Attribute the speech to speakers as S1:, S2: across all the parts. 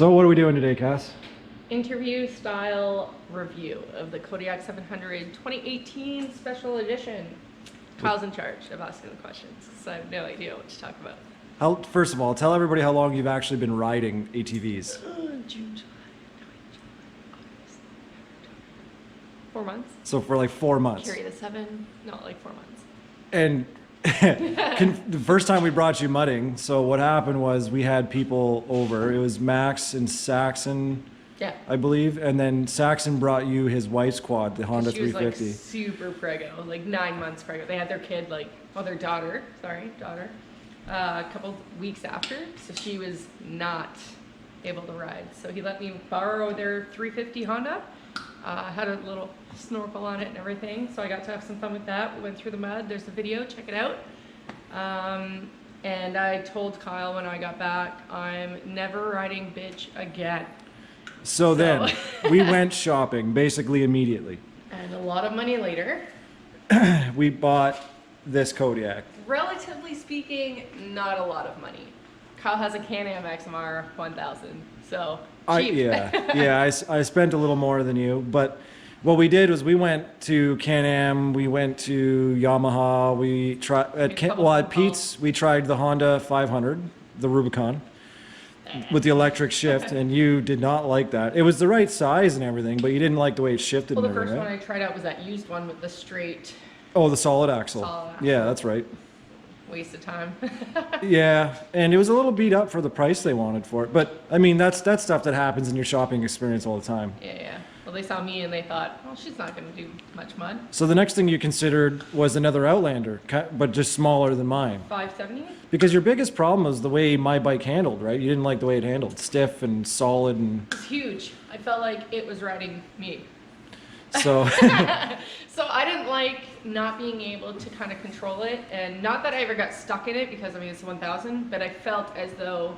S1: So what are we doing today, Cass?
S2: Interview style review of the Kodiak 700 2018 special edition. Kyle's in charge of asking the questions, so I have no idea what to talk about.
S1: First of all, tell everybody how long you've actually been riding ATVs.
S2: June, July, 4 months.
S1: So for like 4 months.
S2: Carry the 7, no, like 4 months.
S1: And the first time we brought you mudding, so what happened was we had people over. It was Max and Saxon,
S2: yeah,
S1: I believe, and then Saxon brought you his wife's quad, the Honda 350.
S2: She was like super preggo, like 9 months preggo. They had their kid, like, well, their daughter, a couple weeks after, so she was not able to ride. So he let me borrow their 350 Honda. Had a little snorkel on it and everything, so I got to have some fun with that. We went through the mud. There's a video, check it out. And I told Kyle when I got back, I'm never riding bitch again.
S1: So then we went shopping basically immediately.
S2: And a lot of money later,
S1: we bought this Kodiak.
S2: Relatively speaking, not a lot of money. Kyle has a Can-Am XMR 1000, so cheap.
S1: I spent a little more than you, but what we did was we went to Can-Am, we went to Yamaha, we tried at Pete's we tried the Honda 500, the Rubicon, with the electric shift, and you did not like that. It was the right size and everything, but you didn't like the way it shifted.
S2: Well, the first one I tried out was that used one with the straight.
S1: Oh, the solid axle. Yeah, that's right.
S2: Waste of time.
S1: Yeah, and it was a little beat up for the price they wanted for it. But I mean, that's stuff that happens in your shopping experience all the time.
S2: Yeah. Well, they saw me and they thought, well, she's not going to do much mud.
S1: So the next thing you considered was another Outlander, but just smaller than mine.
S2: 570?
S1: Because your biggest problem was the way my bike handled, right? You didn't like the way it handled, stiff and solid and.
S2: It's huge. I felt like it was riding me.
S1: So.
S2: So I didn't like not being able to kind of control it, and not that I ever got stuck in it because I mean it's 1000, but I felt as though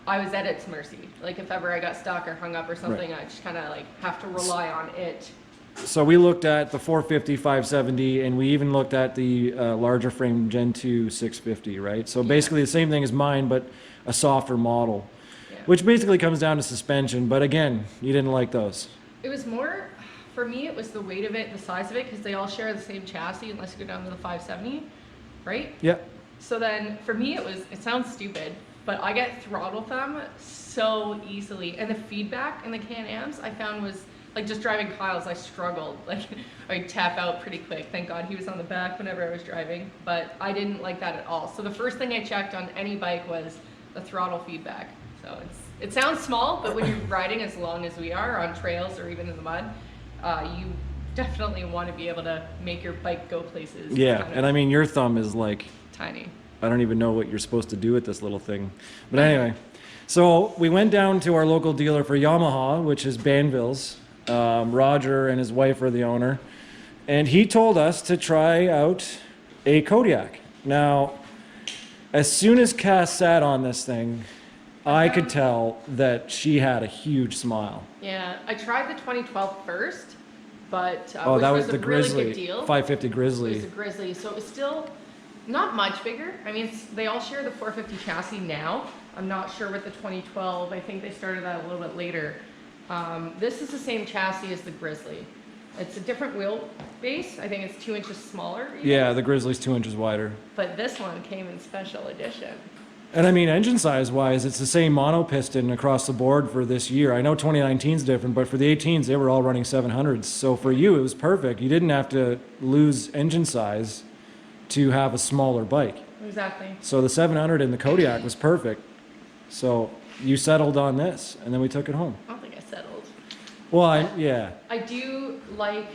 S2: I was at its mercy. Like if ever I got stuck or hung up or something, right, I just kind of like have to rely on it.
S1: So we looked at the 450, 570, and we even looked at the larger frame Gen 2 650, right? So basically the same thing as mine, but a softer model, which basically comes down to suspension. But again, you didn't like those.
S2: It was more. For me, it was the weight of it, the size of it, because they all share the same chassis unless you go down to the 570, right?
S1: Yeah.
S2: So then, for me, it sounds stupid, but I get throttle thumb so easily. And the feedback in the Can-Ams I found was, like just driving Kyle's, I struggled. Like, I'd tap out pretty quick. Thank God he was on the back whenever I was driving, but I didn't like that at all. So the first thing I checked on any bike was the throttle feedback. So it sounds small, but when you're riding as long as we are on trails or even in the mud, you definitely want to be able to make your bike go places.
S1: Yeah, and I mean, your thumb is like...
S2: tiny.
S1: I don't even know what you're supposed to do with this little thing. But anyway, so we went down to our local dealer for Yamaha, which is Mainville's. Roger and his wife are the owner. And he told us to try out a Kodiak. Now, as soon as Cass sat on this thing, I could tell that she had a huge smile.
S2: Yeah, I tried the 2012 first, but
S1: which that was the
S2: Grizzly. Really good deal.
S1: 550 Grizzly.
S2: It was a Grizzly, so it was still not much bigger. I mean, they all share the 450 chassis now. I'm not sure with the 2012. I think they started that a little bit later. This is the same chassis as the Grizzly. It's a different wheelbase. I think it's 2 inches smaller.
S1: Yeah, the Grizzly's 2 inches wider.
S2: But this one came in special edition.
S1: And I mean, engine size wise, it's the same mono piston across the board for this year. I know 2019 is different, but for the 18s, they were all running 700s. So for you, it was perfect. You didn't have to lose engine size to have a smaller bike.
S2: Exactly.
S1: So the 700 in the Kodiak was perfect. So you settled on this, and then we took it home.
S2: I don't think I settled.
S1: Well, yeah.
S2: I do like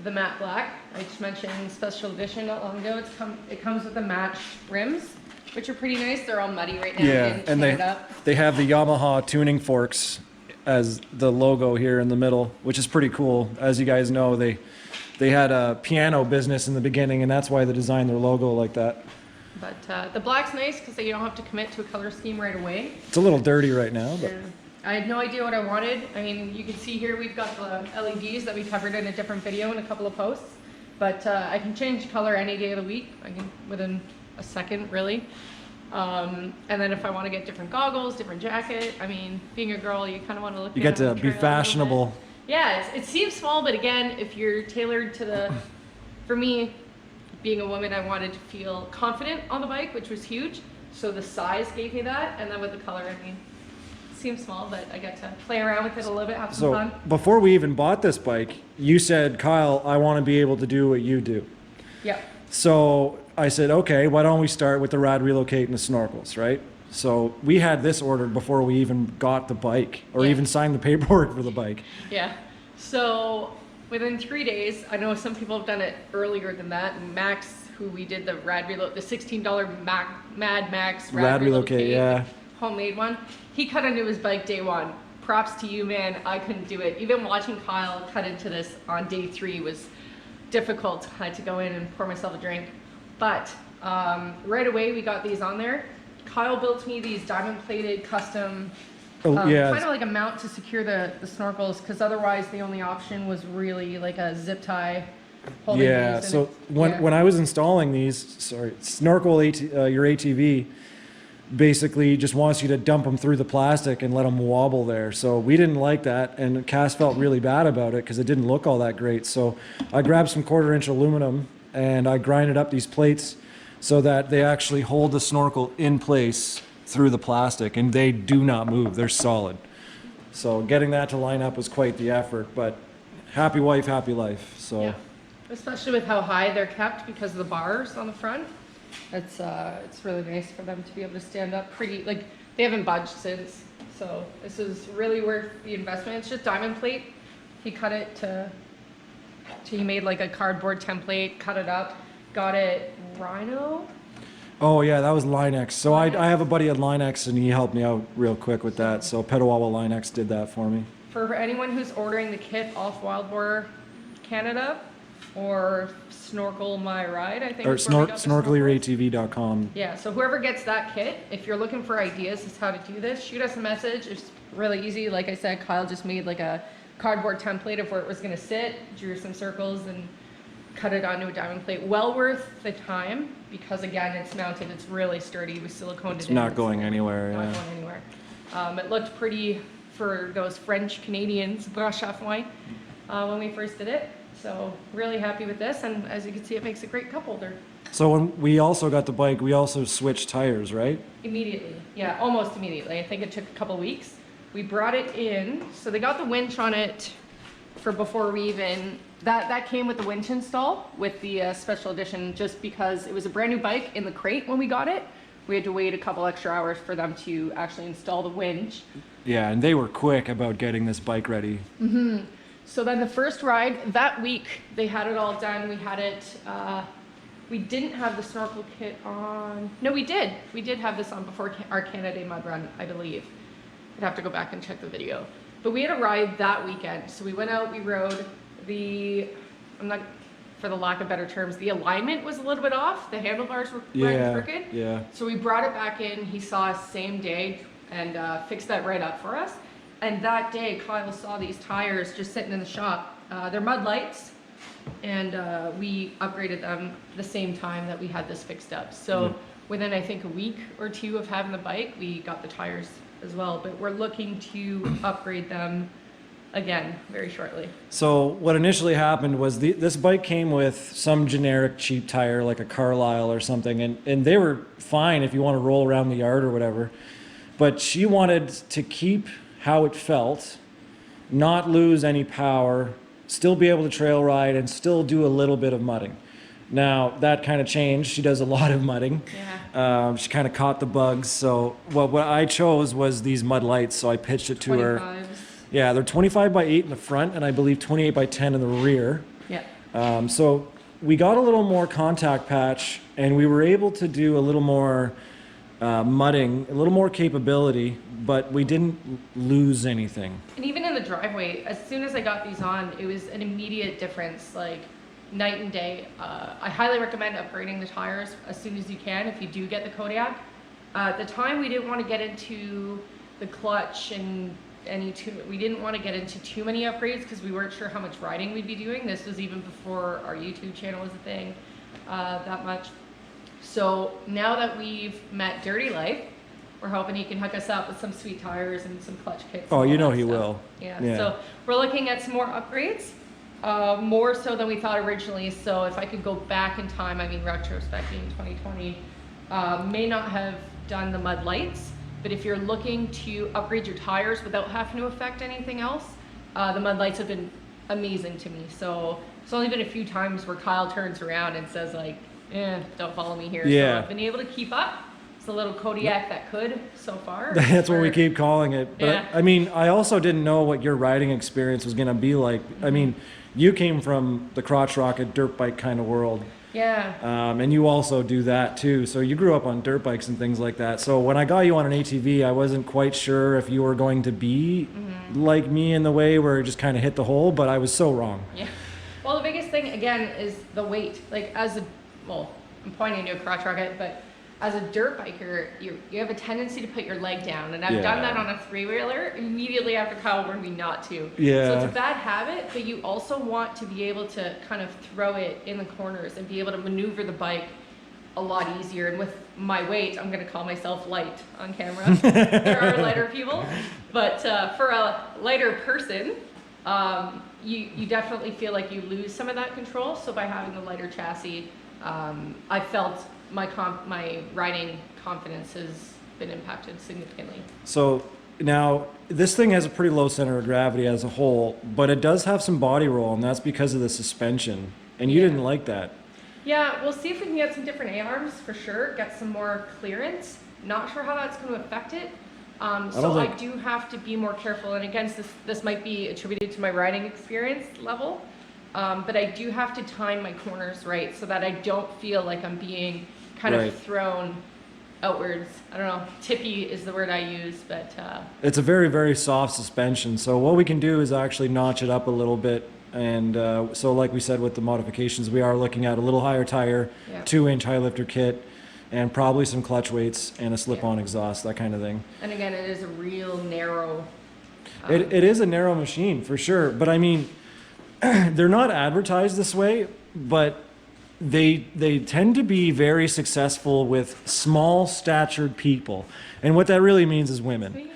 S2: the matte black. I just mentioned special edition not long ago. It comes with the matched rims, which are pretty nice. They're all muddy right now.
S1: Yeah, and they have the Yamaha tuning forks as the logo here in the middle, which is pretty cool. As you guys know, they had a piano business in the beginning, and that's why they designed their logo like that.
S2: But the black's nice because you don't have to commit to a color scheme right away.
S1: It's a little dirty right now, but...
S2: Yeah. I had no idea what I wanted. I mean, you can see here we've got the LEDs that we covered in a different video in a couple of posts. But I can change color any day of the week. I can within a second, really. And then if I want to get different goggles, different jacket, I mean, being a girl, you kind of want to look.
S1: You get to be fashionable.
S2: Yeah, it seems small, but again, if you're tailored to the, for me, being a woman, I wanted to feel confident on the bike, which was huge. So the size gave me that, and then with the color, I mean, it seems small, but I get to play around with it a little bit, have some fun.
S1: Before we even bought this bike, you said, Kyle, I want to be able to do what you do.
S2: Yeah.
S1: So I said, okay, why don't we start with the Rad Relocate and the Snorkels, right? So we had this ordered before we even got the bike or even signed the paperwork for the bike.
S2: Yeah. So within 3 days, I know some people have done it earlier than that. Max, who we did the Rad Relocate, the $16 Mad Max Rad Relocate,
S1: yeah,
S2: homemade one, he cut into his bike day one. Props to you, man. I couldn't do it. Even watching Kyle cut into this on day 3 was difficult. I had to go in and pour myself a drink. But right away, we got these on there. Kyle built me these diamond-plated custom, kind of like a mount to secure the snorkels, because otherwise the only option was really like a zip tie.
S1: Yeah, so when I was installing these, Snorkel, your ATV, basically just wants you to dump them through the plastic and let them wobble there. So we didn't like that, and Cass felt really bad about it because it didn't look all that great. So I grabbed some 1/4-inch aluminum and I grinded up these plates so that they actually hold the snorkel in place through the plastic, and they do not move. They're solid. So getting that to line up was quite the effort, but happy wife, happy life. So
S2: yeah. Especially with how high they're kept because of the bars on the front. It's really nice for them to be able to stand up pretty, like they haven't budged since. So this is really worth the investment. It's just diamond plate. He cut it he made like a cardboard template, cut it up, got it Rhino.
S1: Oh yeah, that was Linex. So I have a buddy at Linex, and he helped me out real quick with that. So Petawawa Linex did that for me.
S2: For anyone who's ordering the kit off Wildboar Canada or Snorkel My Ride, I think.
S1: Or snorkelyouratv.com.
S2: Yeah, so whoever gets that kit, if you're looking for ideas as how to do this, shoot us a message. It's really easy. Like I said, Kyle just made like a cardboard template of where it was going to sit, drew some circles, and cut it onto a diamond plate. Well worth the time because again, it's mounted. It's really sturdy. We siliconed it in.
S1: It's not going anywhere.
S2: Not going anywhere. It looked pretty for those French Canadians brush off wine when we first did it. So really happy with this, and as you can see, it makes a great cup holder.
S1: So when we also got the bike, we also switched tires, right?
S2: Immediately, yeah, almost immediately. I think it took a couple weeks. We brought it in, so they got the winch on it for before we even, that came with the winch install with the special edition, just because it was a brand new bike in the crate when we got it. We had to wait a couple extra hours for them to actually install the winch.
S1: Yeah, and they were quick about getting this bike ready.
S2: Mm-hmm. So then the first ride, that week, they had it all done. We had it, we didn't have the snorkel kit on. No, we did. We did have this on before our Canada Day mud run, I believe. I'd have to go back and check the video. But we had a ride that weekend. So we went out, we rode for the lack of better terms, the alignment was a little bit off. The handlebars were crooked. Yeah. So we brought it back in. He saw us same day and fixed that right up for us. And that day, Kyle saw these tires just sitting in the shop. They're mud lights, and we upgraded them the same time that we had this fixed up. So within, I think, a week or two of having the bike, we got the tires as well. But we're looking to upgrade them again very shortly.
S1: So what initially happened was this bike came with some generic cheap tire, like a Carlisle or something, and they were fine if you want to roll around the yard or whatever. But she wanted to keep how it felt, not lose any power, still be able to trail ride, and still do a little bit of mudding. Now, that kind of changed. She does a lot of mudding. Yeah. She kind of caught the bugs. So what I chose was these mud lights, so I pitched it to
S2: 25s.
S1: her. Yeah, they're 25 by 8 in the front, and I believe 28 by 10 in the rear.
S2: Yeah.
S1: So we got a little more contact patch, and we were able to do a little more mudding, a little more capability, but we didn't lose anything.
S2: And even in the driveway, as soon as I got these on, it was an immediate difference, like night and day. I highly recommend upgrading the tires as soon as you can if you do get the Kodiak. At the time, we didn't want to get into the clutch and we didn't want to get into too many upgrades because we weren't sure how much riding we'd be doing. This was even before our YouTube channel was a thing that much. So now that we've met Dirty Life, we're hoping he can hook us up with some sweet tires and some clutch kits.
S1: Oh,
S2: and
S1: you
S2: all
S1: know
S2: that
S1: he
S2: stuff.
S1: will.
S2: Yeah. So we're looking at some more upgrades, more so than we thought originally. So if I could go back in time, I mean, retrospecting 2020, may not have done the mud lights, but if you're looking to upgrade your tires without having to affect anything else, the mud lights have been amazing to me. So it's only been a few times where Kyle turns around and says like, don't follow me here.
S1: Yeah.
S2: So I've been able to keep up. It's a little Kodiak that could so far.
S1: That's what we keep calling it. But
S2: Yeah.
S1: I mean, I also didn't know what your riding experience was going to be like. I mean, you came from the crotch rocket dirt bike kind of world.
S2: Yeah.
S1: And you also do that too. So you grew up on dirt bikes and things like that. So when I got you on an ATV, I wasn't quite sure if you were going to be like me in the way where it just kind of hit the hole, but I was so wrong.
S2: Yeah. Well, the biggest thing again is the weight. Like I'm pointing to a crotch rocket, but as a dirt biker, you have a tendency to put your leg down, and I've done that on a three-wheeler immediately after Kyle warned me not to.
S1: Yeah.
S2: So it's a bad habit, but you also want to be able to kind of throw it in the corners and be able to maneuver the bike a lot easier. And with my weight, I'm going to call myself light on camera. There are lighter people, but for a lighter person, you definitely feel like you lose some of that control. So by having the lighter chassis, I felt my riding confidence has been impacted significantly.
S1: So now this thing has a pretty low center of gravity as a whole, but it does have some body roll, and that's because of the suspension. And you didn't like that.
S2: Yeah, we'll see if we can get some different A-arms for sure, get some more clearance. Not sure how that's going to affect it. I do have to be more careful, and again, this might be attributed to my riding experience level, but I do have to time my corners right so that I don't feel like I'm being kind of thrown outwards. I don't know, tippy is the word I use, but...
S1: It's a very, very soft suspension, so what we can do is actually notch it up a little bit. And so like we said with the modifications, we are looking at a little higher tire, 2-inch high lifter kit, and probably some clutch weights and a slip-on exhaust, that kind of thing.
S2: And again, it is a real narrow...
S1: It is a narrow machine, for sure. But I mean, they're not advertised this way, but they tend to be very successful with small-statured people. And what that really means is women.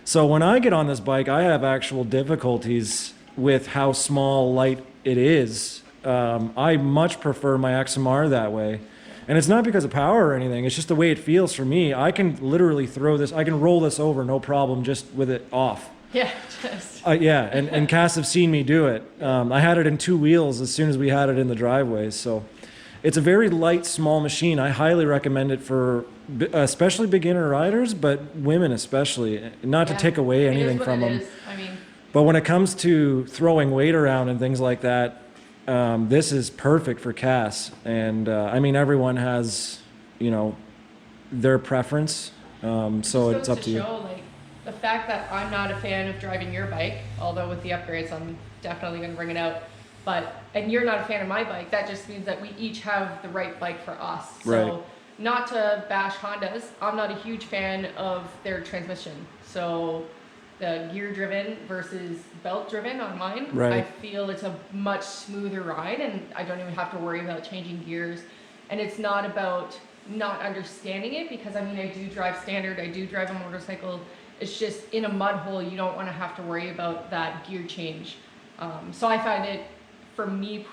S1: So when I get on this bike, I have actual difficulties with how small, light it is. I much prefer my XMR that way. And it's not because of power or anything, it's just the way it feels for me. I can literally I can roll this over no problem just with it off.
S2: Yeah, just.
S1: And Cass have seen me do it. I had it in 2 wheels as soon as we had it in the driveways. So it's a very light, small machine. I highly recommend it for especially beginner riders, but women especially. Not to take away anything from them.
S2: I mean,
S1: but when it comes to throwing weight around and things like that, this is perfect for Cass. And I mean, everyone has, their preference. So it's up to you.
S2: Like, the fact that I'm not a fan of driving your bike, although with the upgrades, I'm definitely going to bring it out. And you're not a fan of my bike, that just means that we each have the right bike for us. So not to bash Hondas, I'm not a huge fan of their transmission. So the gear driven versus belt driven on mine, I feel it's a much smoother ride, and I don't even have to worry about changing gears. And it's not about not understanding it, because I mean, I do drive standard, I do drive a motorcycle. It's just in a mud hole, you don't want to have to worry about that gear change. So I find it, for me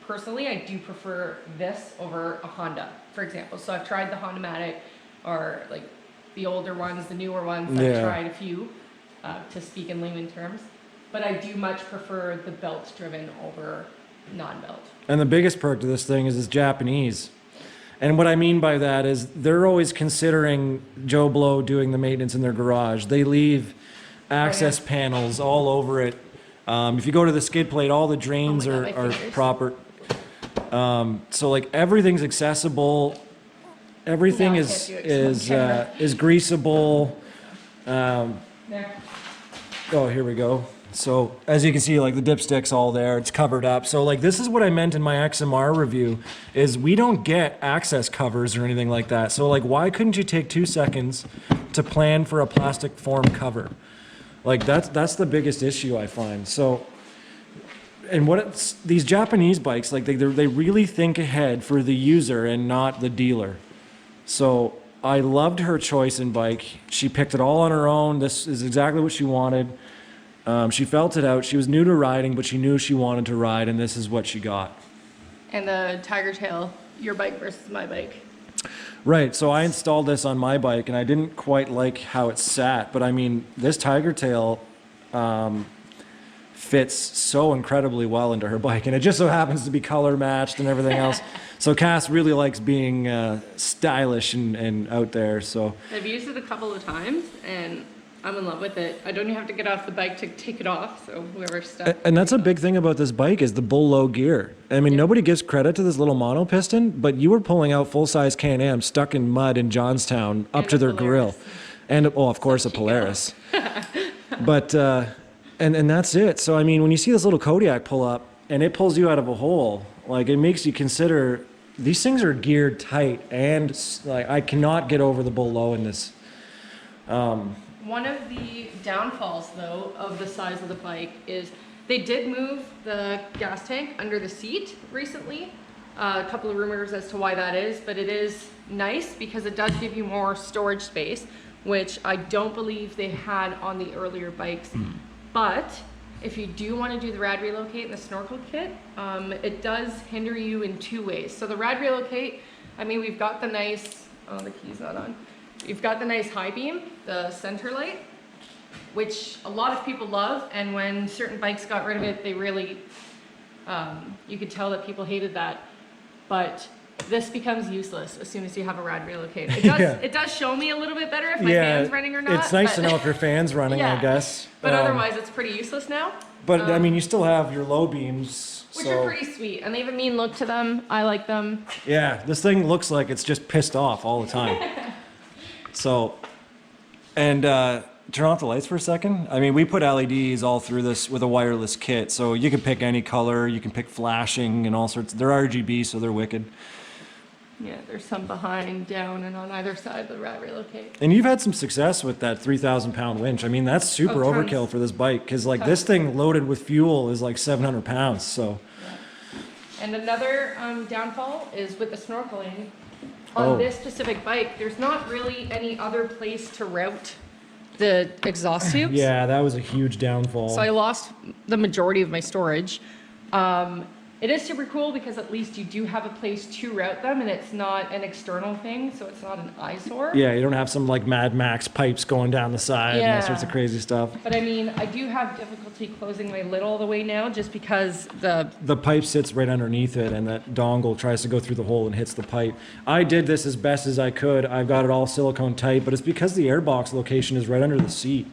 S2: personally, I do prefer this over a Honda, for example. So I've tried the Honda-matic, or like the older ones, the newer ones. I've tried a few, to speak in layman terms. But I do much prefer the belt-driven over non-belt. And
S1: the biggest perk to this thing is it's Japanese. And what I mean by that is they're always considering Joe Blow doing the maintenance in their garage. They leave access panels all over it. If you go to the skid plate, all the drains are proper. So like everything's accessible. Everything is greasable. Oh, here we go. So as you can see, like the dipstick's all there, it's covered up. So like this is what I meant in my XMR review, is we don't get access covers or anything like that. So like, why couldn't you take 2 seconds to plan for a plastic form cover? Like that's the biggest issue I find. So, and these Japanese bikes, like they really think ahead for the user and not the dealer. So I loved her choice in bike. She picked it all on her own. This is exactly what she wanted. She felt it out. She was new to riding, but she knew she wanted to ride, and this is what she got.
S2: And the Tiger Tail, your bike versus my bike.
S1: Right, so I installed this on my bike, and I didn't quite like how it sat, but I mean, this Tiger Tail fits so incredibly well into her bike, and it just so happens to be color matched and everything else. So Cass really likes being stylish and out there. So
S2: I've used it a couple of times, and I'm in love with it. I don't even have to get off the bike to take it off, so whoever's stuck.
S1: And that's a big thing about this bike is the bull low gear. I mean, nobody gives credit to this little mono piston, but you were pulling out full-size Can-Am stuck in mud in Johnstown up
S2: And
S1: to
S2: a
S1: their grill.
S2: Polaris.
S1: And, well, of course, a Polaris. But, and that's it. So, I mean, when you see this little Kodiak pull up and it pulls you out of a hole, like, it makes you consider these things are geared tight, and like I cannot get over the bull low in this.
S2: One of the downfalls, though, of the size of the bike is they did move the gas tank under the seat recently. A couple of rumors as to why that is, but it is nice because it does give you more storage space, which I don't believe they had on the earlier bikes. But if you do want to do the Rad Relocate and the Snorkel kit, it does hinder you in two ways. So the Rad Relocate, I mean, we've got the nice, oh, the key's not on. You've got the nice high beam, the center light, which a lot of people love, and when certain bikes got rid of it, they really, you could tell that people hated that. But this becomes useless as soon as you have a Rad Relocate. It does, it does show me a little bit better if my fan's running or not.
S1: It's nice to know if your fan's running, I guess.
S2: But otherwise, it's pretty useless now.
S1: But I mean, you still have your low beams.
S2: Which are pretty sweet, and they have a mean look to them. I like them.
S1: Yeah, this thing looks like it's just pissed off all the time. So, and turn off the lights for a second. I mean, we put LEDs all through this with a wireless kit, so you can pick any color, you can pick flashing and all sorts. They're RGB, so they're wicked.
S2: Yeah, there's some behind, down, and on either side of the Rad Relocate.
S1: And you've had some success with that 3,000-pound winch. I mean, that's super overkill for this bike, because like this thing loaded with fuel is like 700 pounds. So.
S2: Yeah. And another downfall is with the snorkeling. On this specific bike, there's not really any other place to route the exhaust tubes.
S1: Yeah, that was a huge downfall.
S2: So I lost the majority of my storage. It is super cool because at least you do have a place to route them, and it's not an external thing, so it's not an eyesore.
S1: Yeah, you don't have some like Mad Max pipes going down the side and all sorts of crazy stuff.
S2: But I mean, I do have difficulty closing my lid all the way now just because the
S1: pipe sits right underneath it, and that dongle tries to go through the hole and hits the pipe. I did this as best as I could. I've got it all silicone tight, but it's because the airbox location is right under the seat.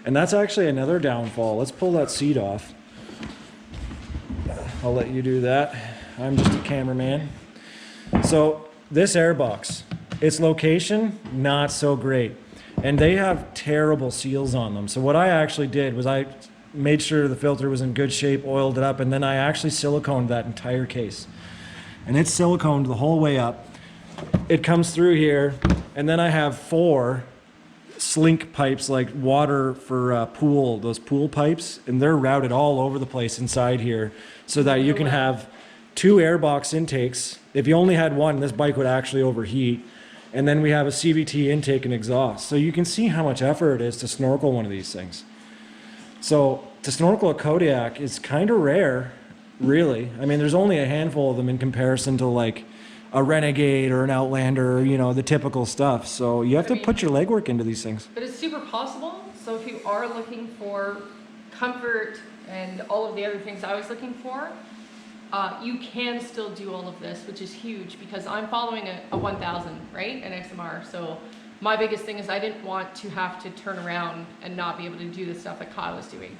S1: And that's actually another downfall. Let's pull that seat off. I'll let you do that. I'm just a cameraman. So this airbox, its location, not so great. And they have terrible seals on them. So what I actually did was I made sure the filter was in good shape, oiled it up, and then I actually siliconed that entire case. And it's siliconed the whole way up. It comes through here, and then I have 4 slink pipes, like water for pool, those pool pipes, and they're routed all over the place inside here so that you can have 2 airbox intakes. If you only had one, this bike would actually overheat. And then we have a CVT intake and exhaust. So you can see how much effort it is to snorkel one of these things. So to snorkel a Kodiak is kind of rare, really. I mean, there's only a handful of them in comparison to like a Renegade or an Outlander, you know, the typical stuff. So you have to put your legwork into these things.
S2: But it's super possible. So if you are looking for comfort and all of the other things I was looking for, you can still do all of this, which is huge because I'm following a 1000, right? An XMR. So my biggest thing is I didn't want to have to turn around and not be able to do the stuff that Kyle was doing.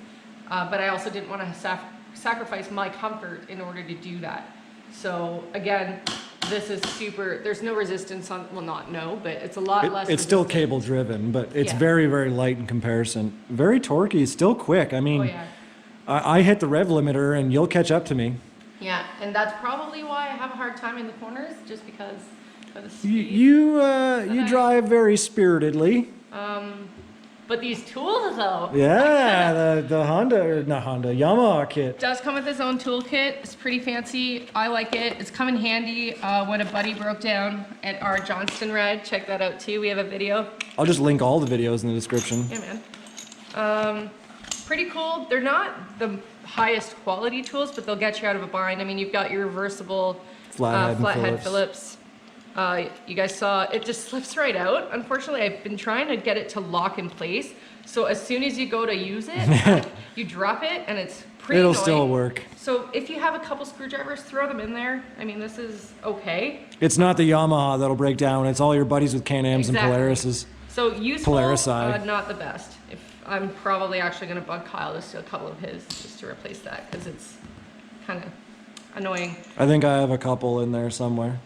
S2: But I also didn't want to sacrifice my comfort in order to do that. So again, this is super, there's no resistance on, well, not no, but it's a lot less.
S1: It's still cable driven, but it's very, very light in comparison. Very torquey, still quick. I mean, I hit the rev limiter and you'll catch up to me.
S2: Yeah, and that's probably why I have a hard time in the corners, just because of the speed.
S1: You drive very spiritedly.
S2: But these tools, though.
S1: Yeah, the Honda, or not Honda, Yamaha kit.
S2: Does come with its own toolkit. It's pretty fancy. I like it. It's come in handy when a buddy broke down at our Johnston ride. Check that out too. We have a video.
S1: I'll just link all the videos in the description.
S2: Yeah, man. Pretty cool. They're not the highest quality tools, but they'll get you out of a bind. I mean, you've got your reversible flathead Phillips. You guys saw it just slips right out. Unfortunately, I've been trying to get it to lock in place. So as soon as you go to use it, you drop it and it's pretty
S1: It'll
S2: annoying.
S1: still work.
S2: So if you have a couple screwdrivers, throw them in there. I mean, this is okay.
S1: It's not the Yamaha that'll break down. It's all your buddies with Can-Ams and Polarises.
S2: So useful,
S1: Polarisi.
S2: not the best. If I'm probably actually going to bug Kyle to steal a couple of his just to replace that because it's kind of annoying.
S1: I think I have a couple in there somewhere.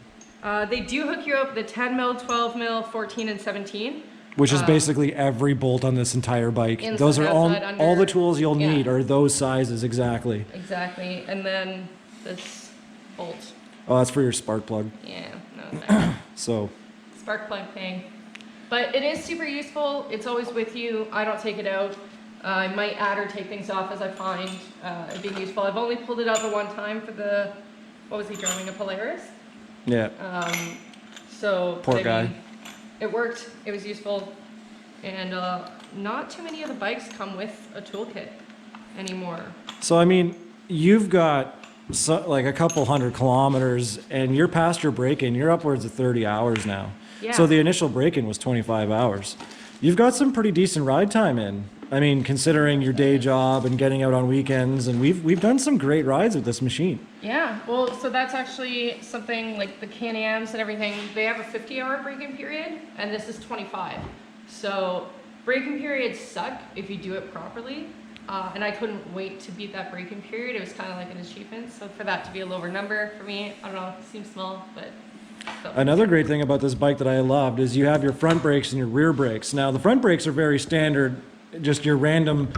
S2: They do hook you up with the 10 mil, 12 mil, 14, and 17.
S1: Which is basically every bolt on this entire bike.
S2: Inside,
S1: Those are
S2: outside,
S1: all the tools you'll
S2: yeah.
S1: need are those sizes exactly.
S2: Exactly. And then this bolt.
S1: Oh, that's for your spark plug.
S2: Yeah, no, thanks.
S1: So.
S2: Spark plug thing. But it is super useful. It's always with you. I don't take it out. I might add or take things off as I find it being useful. I've only pulled it out the one time for the, what was he driving, a Polaris?
S1: Yeah.
S2: So
S1: Poor guy.
S2: It worked. It was useful, and not too many of the bikes come with a toolkit anymore.
S1: So I mean, you've got like a couple 100 kilometers, and you're past your break-in. You're upwards of 30 hours now.
S2: Yeah.
S1: So the initial break-in was 25 hours. You've got some pretty decent ride time in. I mean, considering your day job and getting out on weekends, and we've done some great rides with this machine.
S2: Yeah, well, so that's actually something like the Can-Ams and everything, they have a 50-hour break-in period, and this is 25. So break-in periods suck if you do it properly, and I couldn't wait to beat that break-in period. It was kind of like an achievement, so for that to be a lower number for me, I don't know, it seems small, but... So.
S1: Another great thing about this bike that I loved is you have your front brakes and your rear brakes. Now, the front brakes are very standard, just your random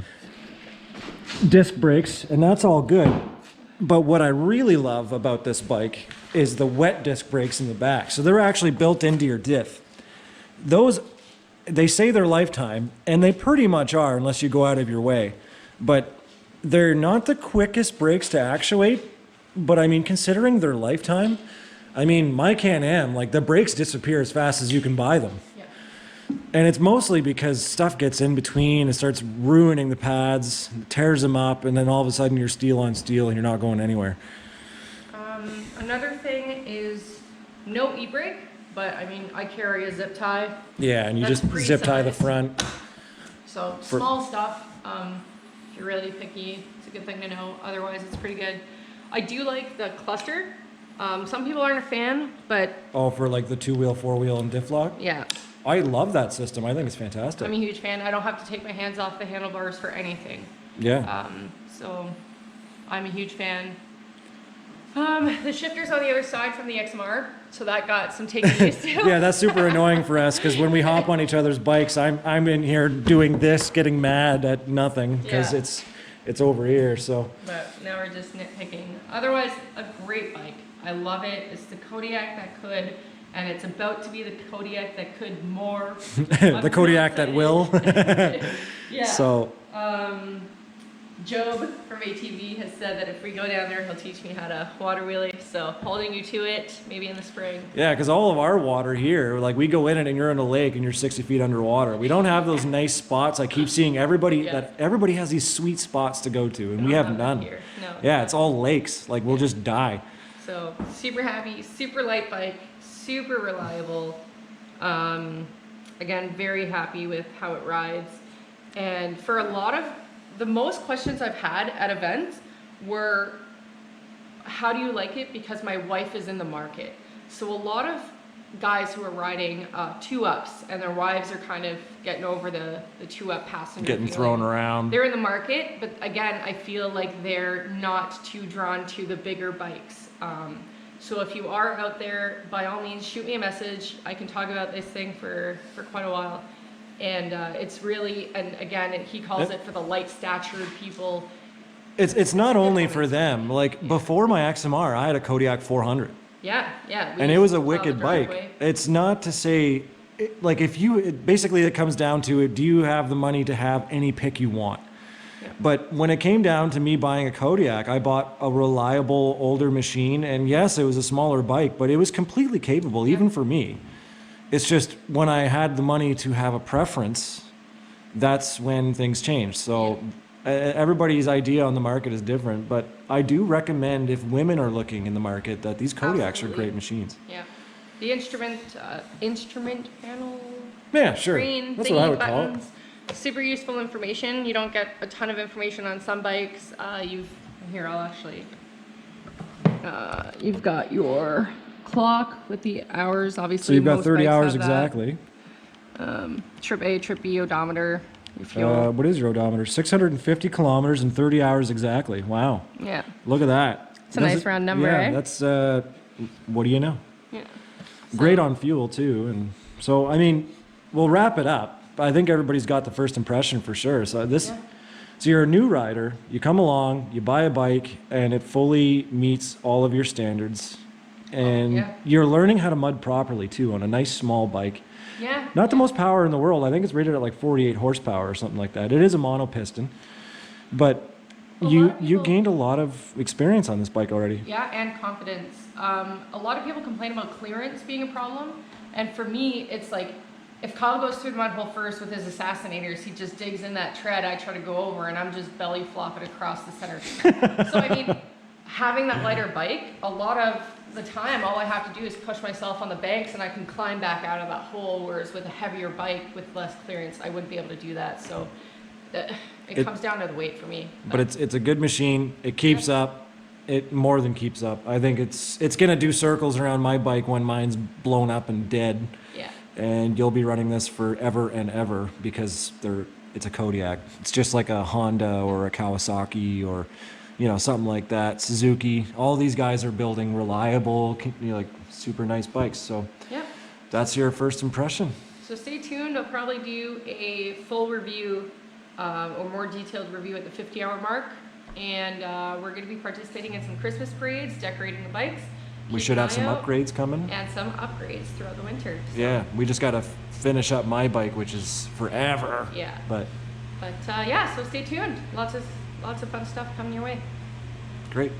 S1: disc brakes, and that's all good. But what I really love about this bike is the wet disc brakes in the back. So they're actually built into your diff. Those, they say they're lifetime, and they pretty much are unless you go out of your way. But they're not the quickest brakes to actuate, but I mean, considering their lifetime, I mean, my Can-Am, like the brakes disappear as fast as you can buy them.
S2: Yeah.
S1: And it's mostly because stuff gets in between, it starts ruining the pads, tears them up, and then all of a sudden you're steel on steel and you're not going anywhere.
S2: Another thing is no e-brake, but I mean, I carry a zip tie.
S1: Yeah, and you
S2: That's
S1: just
S2: pretty
S1: zip tie the
S2: size.
S1: front.
S2: So small stuff, if you're really picky, it's a good thing to know. Otherwise, it's pretty good. I do like the cluster. Some people aren't a fan, but...
S1: Oh, for like the 2-wheel, 4-wheel, and diff lock?
S2: Yeah.
S1: I love that system. I think it's fantastic.
S2: I'm a huge fan. I don't have to take my hands off the handlebars for anything.
S1: Yeah.
S2: So I'm a huge fan. The shifter's on the other side from the XMR, so that got some taking used to.
S1: Yeah, that's super annoying for us because when we hop on each other's bikes, I'm in here doing this, getting mad at nothing because
S2: Yeah.
S1: it's over here. So.
S2: But now we're just nitpicking. Otherwise, a great bike. I love it. It's the Kodiak that could, and it's about to be the Kodiak that could more.
S1: The Kodiak that will.
S2: Yeah.
S1: So.
S2: Job from ATV has said that if we go down there, he'll teach me how to water wheelie. So holding you to it, maybe in the spring.
S1: Yeah, because all of our water here, like we go in it and you're in a lake and you're 60 feet underwater. We don't have those nice spots. I keep seeing everybody everybody has these sweet spots to go to, and we have none.
S2: Here. No.
S1: Yeah, it's all lakes. Like we'll just die.
S2: So super happy, super light bike, super reliable. Again, very happy with how it rides. And for a lot of the most questions I've had at events were, how do you like it? Because my wife is in the market. So a lot of guys who are riding 2-ups and their wives are kind of getting over the 2-up passenger
S1: Getting
S2: feeling.
S1: thrown around.
S2: They're in the market, but again, I feel like they're not too drawn to the bigger bikes. So if you are out there, by all means, shoot me a message. I can talk about this thing for quite a while. And it's really, and again, he calls it for the light statured people.
S1: It's not only for them. Like before my XMR, I had a Kodiak 400.
S2: Yeah.
S1: And it was a wicked bike. It's not to say like if you, basically it comes down to it, do you have the money to have any pick you want?
S2: Yeah.
S1: But when it came down to me buying a Kodiak, I bought a reliable older machine, and yes, it was a smaller bike, but it was completely capable, even for me. It's just when I had the money to have a preference, that's when things changed. So everybody's idea on the market is different, but I do recommend if women are looking in the market that these Kodiaks are great machines.
S2: Yeah. The instrument panel,
S1: Yeah, sure.
S2: screen,
S1: That's what I
S2: thingy,
S1: would call it.
S2: buttons, super useful information. You don't get a ton of information on some bikes. Here, I'll actually, you've got your clock with the hours, obviously.
S1: So you've got
S2: most
S1: 30
S2: bikes
S1: hours
S2: have that.
S1: exactly.
S2: Trip A, trip B odometer, your fuel.
S1: What is your odometer? 650 kilometers and 30 hours exactly. Wow.
S2: Yeah.
S1: Look at that.
S2: It's a nice round number,
S1: yeah,
S2: eh?
S1: that's, what do you know?
S2: Yeah.
S1: Great on fuel too. And so, I mean, we'll wrap it up. I think everybody's got the first impression for sure. So so you're a new rider, you come along, you buy a bike, and it fully meets all of your standards. And you're learning how to mud properly too on a nice small bike.
S2: Yeah.
S1: Not the most power in the world. I think it's rated at like 48 horsepower or something like that. It is a monopiston, but you gained a lot of experience on this bike already.
S2: Yeah, and confidence. A lot of people complain about clearance being a problem, and for me, it's like, if Kyle goes through the mud hole first with his assassinators, he just digs in that tread, I try to go over, and I'm just belly flopping across the center. So I mean, having that lighter bike, a lot of the time, all I have to do is push myself on the banks and I can climb back out of that hole, whereas with a heavier bike with less clearance, I wouldn't be able to do that. So it comes down to the weight for me.
S1: But it's a good machine. It keeps up. It more than keeps up. I think it's gonna do circles around my bike when mine's blown up and dead.
S2: Yeah.
S1: And you'll be running this forever and ever because it's a Kodiak. It's just like a Honda or a Kawasaki or, you know, something like that. Suzuki. All these guys are building reliable, you know, like super nice bikes. So that's your first impression.
S2: So stay tuned. I'll probably do a full review or more detailed review at the 50-hour mark. And we're going to be participating in some Christmas parades, decorating the bikes.
S1: We should have some upgrades coming.
S2: And some upgrades throughout the winter. So.
S1: Yeah, we just got to finish up my bike, which is forever.
S2: Yeah.
S1: But
S2: yeah, so stay tuned. Lots of fun stuff coming your way.
S1: Great.